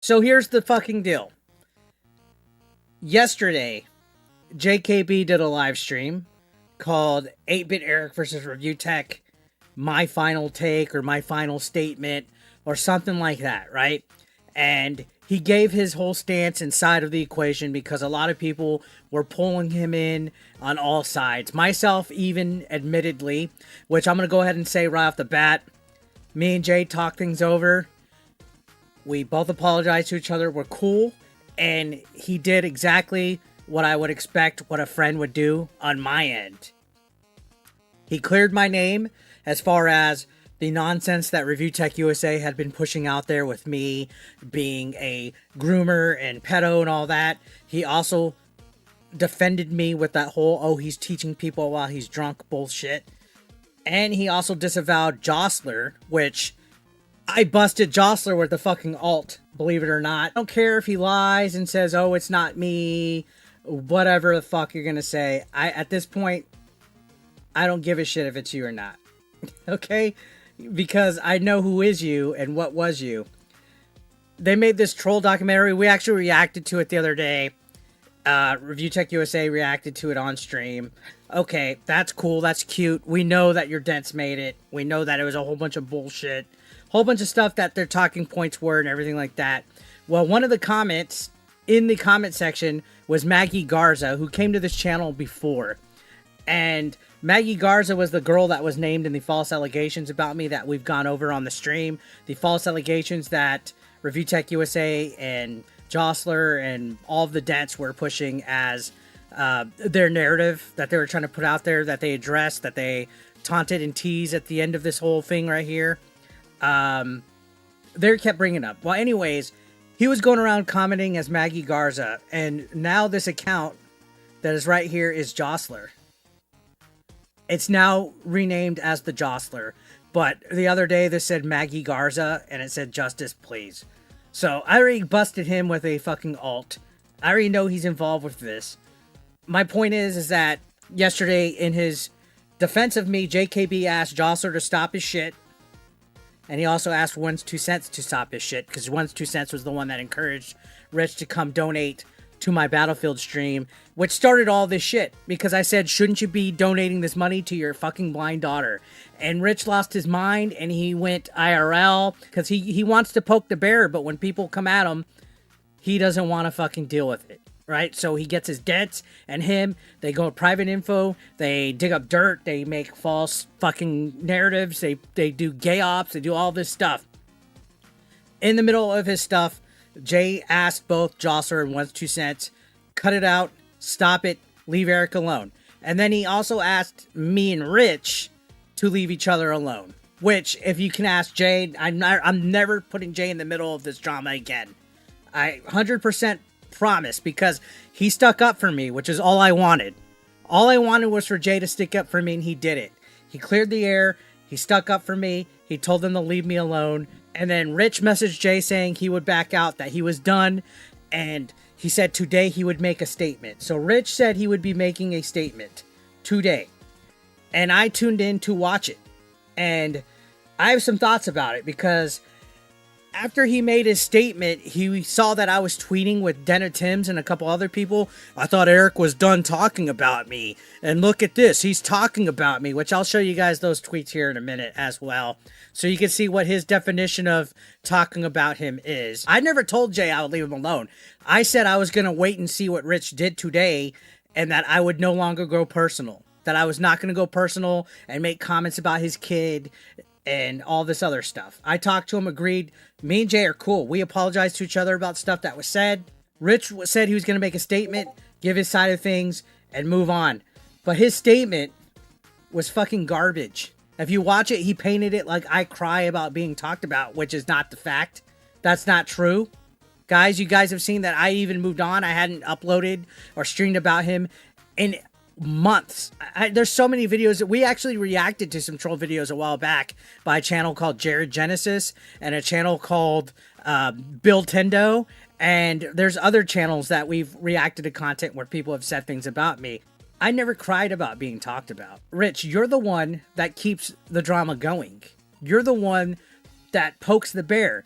So here's the fucking deal. Yesterday, JKB did a live stream called 8-Bit Eric versus Review Tech, my final take or my final statement or something like that, right? And he gave his whole stance inside of the equation because a lot of people were pulling him in on all sides. Myself even, admittedly, which I'm going to go ahead and say right off the bat, me and Jay talked things over. We both apologized to each other. We're cool. And he did exactly what I would expect what a friend would do on my end. He cleared my name as far as the nonsense that ReviewTechUSA had been pushing out there with me being a groomer and pedo and all that. He also defended me with that whole, oh, he's teaching people while he's drunk bullshit. And he also disavowed Jostler, which I busted Jostler with the fucking alt, believe it or not. I don't care if he lies and says, oh, it's not me, whatever the fuck you're gonna say. At this point, I don't give a shit if it's you or not. Okay? Because I know who is you and what was you. They made this troll documentary. We actually reacted to it the other day. ReviewTechUSA reacted to it on stream. Okay, that's cool. That's cute. We know that your dents made it. We know that it was a whole bunch of bullshit. Whole bunch of stuff that their talking points were and everything like that. Well, one of the comments in the comment section was Maggie Garza, who came to this channel before. And Maggie Garza was the girl that was named in the false allegations about me that we've gone over on the stream. The false allegations that ReviewTechUSA and Jostler and all of the dents were pushing as their narrative that they were trying to put out there, that they addressed, that they taunted and teased at the end of this whole thing right here. They kept bringing up. Well, anyways, he was going around commenting as Maggie Garza, and now this account that is right here is Jostler. It's now renamed as the Jostler, but the other day this said Maggie Garza, and it said justice, please. So I already busted him with a fucking alt. I already know he's involved with this. My point is that yesterday in his defense of me, JKB asked Jostler to stop his shit. And he also asked One's 2 cents to stop his shit, because One's 2 cents was the one that encouraged Rich to come donate to my Battlefield stream, which started all this shit, because I said, shouldn't you be donating this money to your fucking blind daughter? And Rich lost his mind, and he went IRL, because he wants to poke the bear, but when people come at him, he doesn't want to fucking deal with it. Right? So he gets his debts and him, they go private info, they dig up dirt, they make false fucking narratives, they do gay ops, they do all this stuff. In the middle of his stuff, Jay asked both Jostler and One's 2 cents, cut it out, stop it, leave Eric alone. And then he also asked me and Rich to leave each other alone. Which, if you can ask Jay, I'm never putting Jay in the middle of this drama again. I 100% promise, because he stuck up for me, which is all I wanted. All I wanted was for Jay to stick up for me, and he did it. He cleared the air, he stuck up for me, he told them to leave me alone, and then Rich messaged Jay saying he would back out, that he was done, and he said today he would make a statement. So Rich said he would be making a statement today, and I tuned in to watch it, and I have some thoughts about it, because after he made his statement, he saw that I was tweeting with Denna Timms and a couple other people. I thought Eric was done talking about me. And look at this. He's talking about me, which I'll show you guys those tweets here in a minute as well. So you can see what his definition of talking about him is. I never told Jay I would leave him alone. I said I was going to wait and see what Rich did today, and that I would no longer go personal. That I was not going to go personal and make comments about his kid and all this other stuff. I talked to him, agreed. Me and Jay are cool. We apologized to each other about stuff that was said. Rich said he was going to make a statement, give his side of things, and move on. But his statement was fucking garbage. If you watch it, he painted it like I cry about being talked about, which is not the fact. That's not true. Guys, you guys have seen that I even moved on. I hadn't uploaded or streamed about him in months. There's so many videos that we actually reacted to some troll videos a while back by a channel called Jared Genesis and a channel called Bill Tendo, and there's other channels that we've reacted to content where people have said things about me. I never cried about being talked about. Rich, you're the one that keeps the drama going. You're the one that pokes the bear.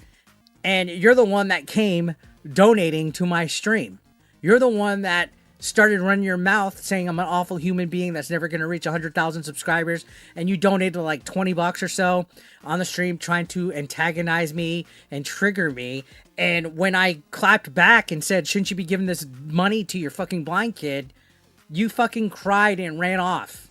And you're the one that came donating to my stream. You're the one that started running your mouth saying I'm an awful human being that's never going to reach 100,000 subscribers. And you donated like 20 bucks or so on the stream trying to antagonize me and trigger me. And when I clapped back and said, shouldn't you be giving this money to your fucking blind kid? You fucking cried and ran off.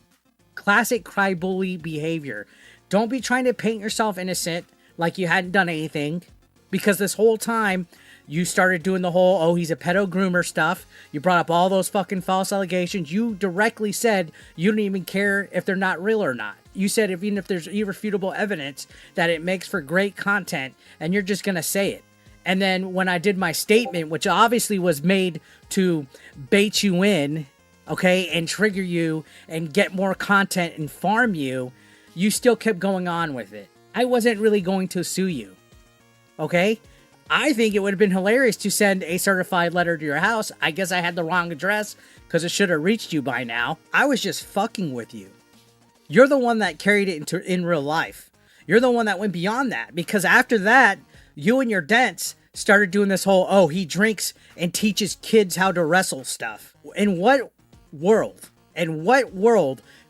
Classic cry bully behavior. Don't be trying to paint yourself innocent like you hadn't done anything. Because this whole time, you started doing the whole, oh, he's a pedo groomer stuff. You brought up all those fucking false allegations. You directly said you don't even care if they're not real or not. You said even if there's irrefutable evidence that it makes for great content, and you're just going to say it. And then when I did my statement, which obviously was made to bait you in, okay, and trigger you and get more content and farm you, you still kept going on with it. I wasn't really going to sue you, okay? I think it would have been hilarious to send a certified letter to your house. I guess I had the wrong address because it should have reached you by now. I was just fucking with you. You're the one that carried it in real life. You're the one that went beyond that, because after that, you and your dents started doing this whole, oh, he drinks and teaches kids how to wrestle stuff. In what world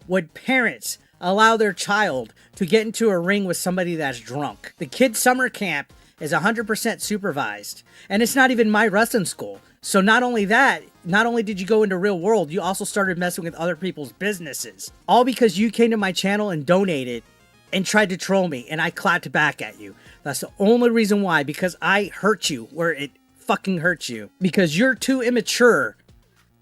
would parents allow their child to get into a ring with somebody that's drunk? The kids' summer camp is 100% supervised. And it's not even my wrestling school. So not only did you go into real world, you also started messing with other people's businesses. All because you came to my channel and donated and tried to troll me, and I clapped back at you. That's the only reason why, because I hurt you where it fucking hurts you. Because you're too immature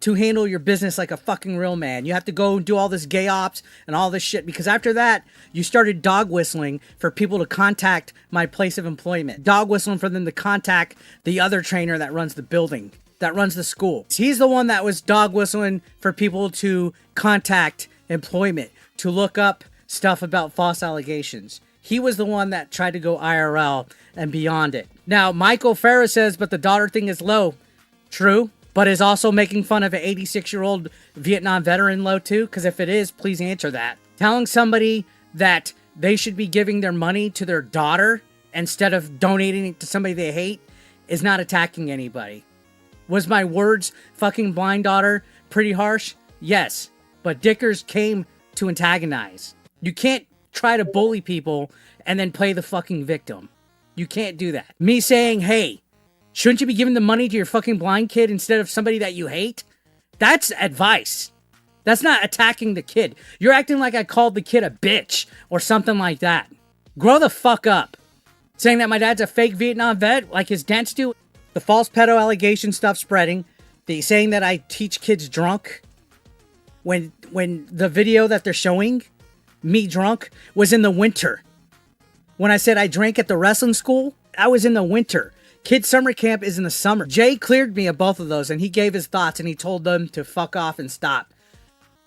to handle your business like a fucking real man. You have to go and do all this gay ops and all this shit, because after that, you started dog whistling for people to contact my place of employment. Dog whistling for them to contact the other trainer that runs the building, that runs the school. He's the one that was dog whistling for people to contact employment, to look up stuff about false allegations. He was the one that tried to go IRL and beyond it. Now, Michael Farah says, but the daughter thing is low. True. But is also making fun of an 86-year-old Vietnam veteran low too? Because if it is, please answer that. Telling somebody that they should be giving their money to their daughter instead of donating it to somebody they hate is not attacking anybody. Was my words, fucking blind daughter, pretty harsh? Yes. But Dickers came to antagonize. You can't try to bully people and then play the fucking victim. You can't do that. Me saying, hey, shouldn't you be giving the money to your fucking blind kid instead of somebody that you hate? That's advice. That's not attacking the kid. You're acting like I called the kid a bitch or something like that. Grow the fuck up. Saying that my dad's a fake Vietnam vet like his dents do. The false pedo allegation stuff spreading. The saying that I teach kids drunk. When the video that they're showing, me drunk, was in the winter. When I said I drank at the wrestling school, I was in the winter. Kids summer camp is in the summer. Jay cleared me of both of those, and he gave his thoughts, and he told them to fuck off and stop.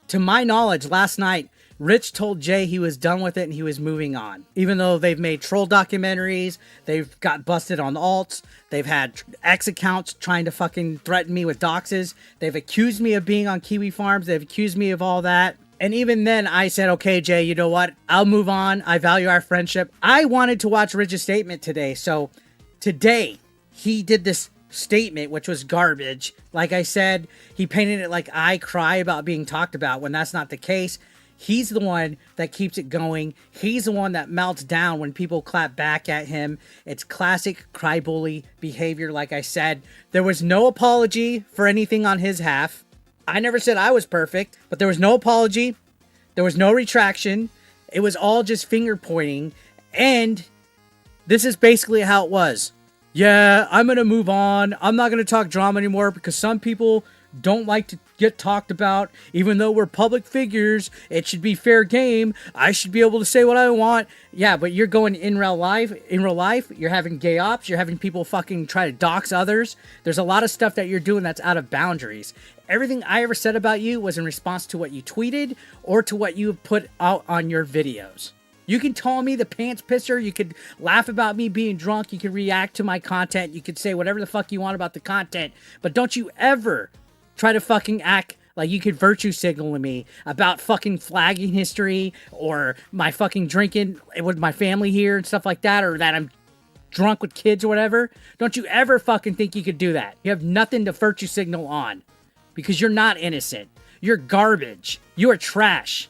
To my knowledge, last night, Rich told Jay he was done with it and he was moving on. Even though they've made troll documentaries, they've got busted on alts, they've had X accounts trying to fucking threaten me with doxes, they've accused me of being on Kiwi Farms, they've accused me of all that. And even then, I said, okay, Jay, you know what? I'll move on. I value our friendship. I wanted to watch Rich's statement today, so today, he did this statement, which was garbage. Like I said, he painted it like I cry about being talked about when that's not the case. He's the one that keeps it going. He's the one that melts down when people clap back at him. It's classic cry bully behavior, like I said. There was no apology for anything on his half. I never said I was perfect, but there was no apology. There was no retraction. It was all just finger pointing. And this is basically how it was. Yeah, I'm going to move on. I'm not going to talk drama anymore because some people don't like to get talked about. Even though we're public figures, it should be fair game. I should be able to say what I want. Yeah, but you're going in real life, you're having gay ops, you're having people fucking try to dox others. There's a lot of stuff that you're doing that's out of boundaries. Everything I ever said about you was in response to what you tweeted or to what you put out on your videos. You can call me the pants pisser. You could laugh about me being drunk. You could react to my content. You could say whatever the fuck you want about the content. But don't you ever try to fucking act like you could virtue signal to me about fucking flagging history or my fucking drinking with my family here and stuff like that, or that I'm drunk with kids or whatever, don't you ever fucking think you could do that. You have nothing to virtue signal on because you're not innocent. You're garbage. You are trash.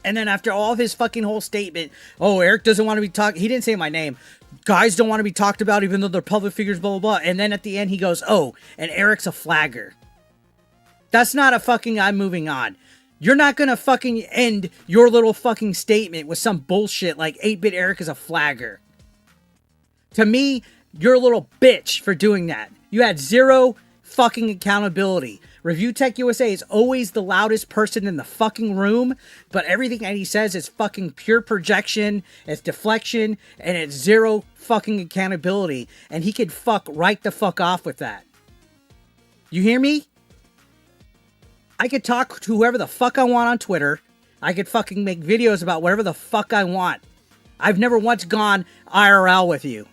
And then after all of his fucking whole statement, oh, Eric doesn't want to be talked. He didn't say my name. Guys don't want to be talked about even though they're public figures, blah, blah, blah. And then at the end he goes, oh, and Eric's a flagger. That's not a fucking I'm moving on. You're not going to fucking end your little fucking statement with some bullshit like 8-Bit Eric is a flagger. To me, you're a little bitch for doing that. You had zero fucking accountability. ReviewTechUSA is always the loudest person in the fucking room, but everything that he says is fucking pure projection, it's deflection, and it's zero fucking accountability. And he could fuck right the fuck off with that. You hear me? I could talk to whoever the fuck I want on Twitter. I could fucking make videos about whatever the fuck I want. I've never once gone IRL with you.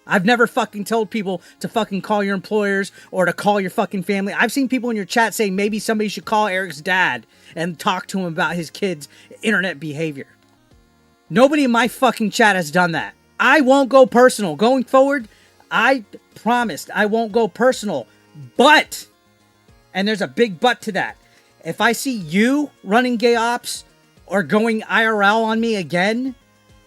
I've never fucking told people to fucking call your employers or to call your fucking family. I've seen people in your chat saying maybe somebody should call Eric's dad and talk to him about his kid's internet behavior. Nobody in my fucking chat has done that. I won't go personal. Going forward, I promised I won't go personal. But, and there's a big but to that, if I see you running gay ops or going IRL on me again,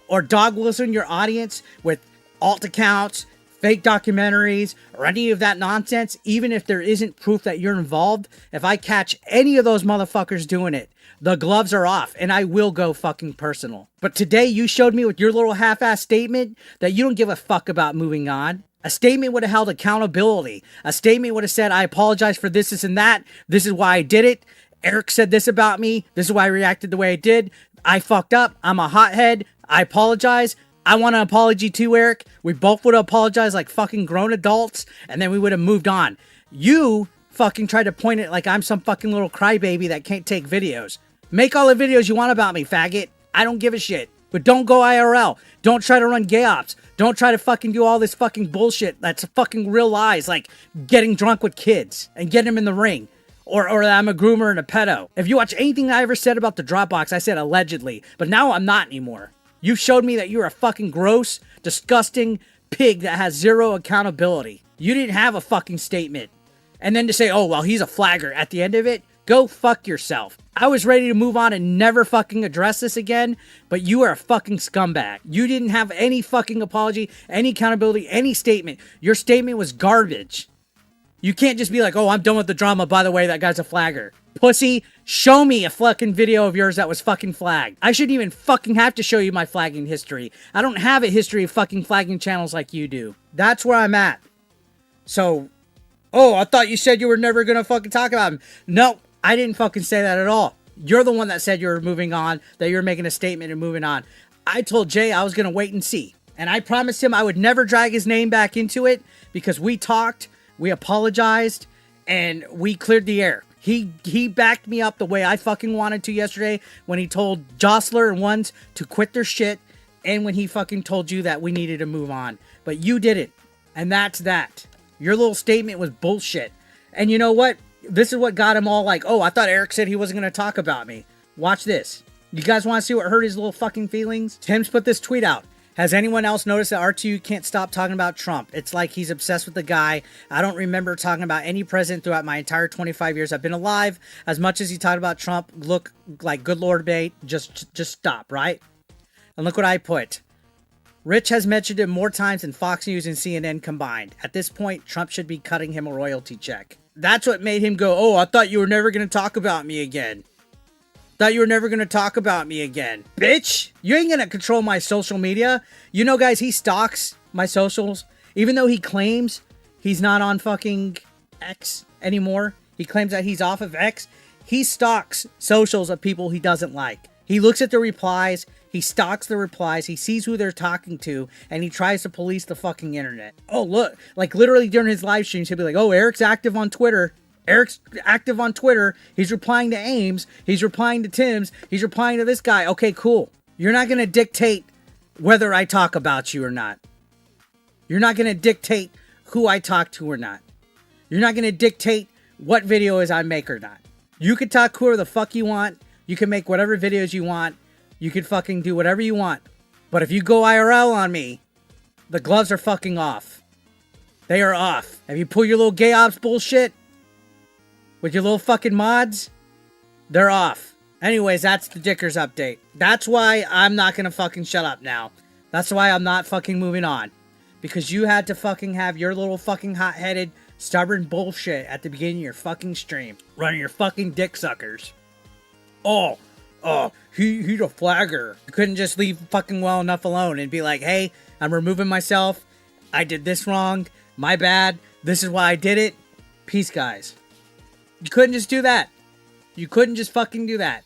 or dog whistling your audience with alt accounts, fake documentaries, or any of that nonsense, even if there isn't proof that you're involved, if I catch any of those motherfuckers doing it, the gloves are off and I will go fucking personal. But today you showed me with your little half-ass statement that you don't give a fuck about moving on. A statement would have held accountability. A statement would have said, I apologize for this and that. This is why I did it. Eric said this about me. This is why I reacted the way I did. I fucked up. I'm a hothead. I apologize. I want an apology too, Eric. We both would have apologized like fucking grown adults, and then we would have moved on. You fucking tried to point it like I'm some fucking little crybaby that can't take videos. Make all the videos you want about me, faggot. I don't give a shit. But don't go IRL. Don't try to run gay ops. Don't try to fucking do all this fucking bullshit that's fucking real lies, like getting drunk with kids and getting them in the ring. Or that I'm a groomer and a pedo. If you watch anything I ever said about the Dropbox, I said allegedly. But now I'm not anymore. You've showed me that you're a fucking gross, disgusting pig that has zero accountability. You didn't have a fucking statement. And then to say, oh, well, he's a flagger at the end of it, go fuck yourself. I was ready to move on and never fucking address this again, but you are a fucking scumbag. You didn't have any fucking apology, any accountability, any statement. Your statement was garbage. You can't just be like, oh, I'm done with the drama. By the way, that guy's a flagger. Pussy, show me a fucking video of yours that was fucking flagged. I shouldn't even fucking have to show you my flagging history. I don't have a history of fucking flagging channels like you do. That's where I'm at. So, oh, I thought you said you were never gonna fucking talk about him. No, I didn't fucking say that at all. You're the one that said you were moving on, that you're making a statement and moving on. I told Jay I was gonna wait and see. And I promised him I would never drag his name back into it because we talked, we apologized, and we cleared the air. He backed me up the way I fucking wanted to yesterday when he told Jostler and ones to quit their shit, and when he fucking told you that we needed to move on. But you didn't. And that's that. Your little statement was bullshit. And you know what? This is what got him all like, oh, I thought Eric said he wasn't going to talk about me. Watch this. You guys want to see what hurt his little fucking feelings? Tim's put this tweet out. Has anyone else noticed that R2 can't stop talking about Trump? It's like he's obsessed with the guy. I don't remember talking about any president throughout my entire 25 years I've been alive. As much as he talked about Trump, look like good Lord bait. Just stop, right? And look what I put. Rich has mentioned it more times than Fox News and CNN combined. At this point, Trump should be cutting him a royalty check. That's what made him go, oh, I thought you were never going to talk about me again. Thought you were never going to talk about me again. Bitch, you ain't going to control my social media. You know, guys, he stalks my socials. Even though he claims he's not on fucking X anymore. He claims that he's off of X. He stalks socials of people he doesn't like. He looks at the replies. He stalks the replies. He sees who they're talking to. And he tries to police the fucking internet. Oh, look. Like, literally during his live streams, he'll be like, oh, Eric's active on Twitter. Eric's active on Twitter. He's replying to Ames. He's replying to Tim's. He's replying to this guy. Okay, cool. You're not going to dictate whether I talk about you or not. You're not going to dictate who I talk to or not. You're not going to dictate what videos I make or not. You can talk whoever the fuck you want. You can make whatever videos you want. You can fucking do whatever you want. But if you go IRL on me, The gloves are fucking off. They are off. Have you pulled your little gay ops bullshit? With your little fucking mods? They're off. Anyways, that's the Dickers update. That's why I'm not gonna fucking shut up now. That's why I'm not fucking moving on. Because you had to fucking have your little fucking hot-headed, stubborn bullshit at the beginning of your fucking stream. Running your fucking dick suckers. He's a flagger. You couldn't just leave fucking well enough alone and be like, hey, I'm removing myself. I did this wrong. My bad. This is why I did it. Peace, guys. You couldn't just do that. You couldn't just fucking do that.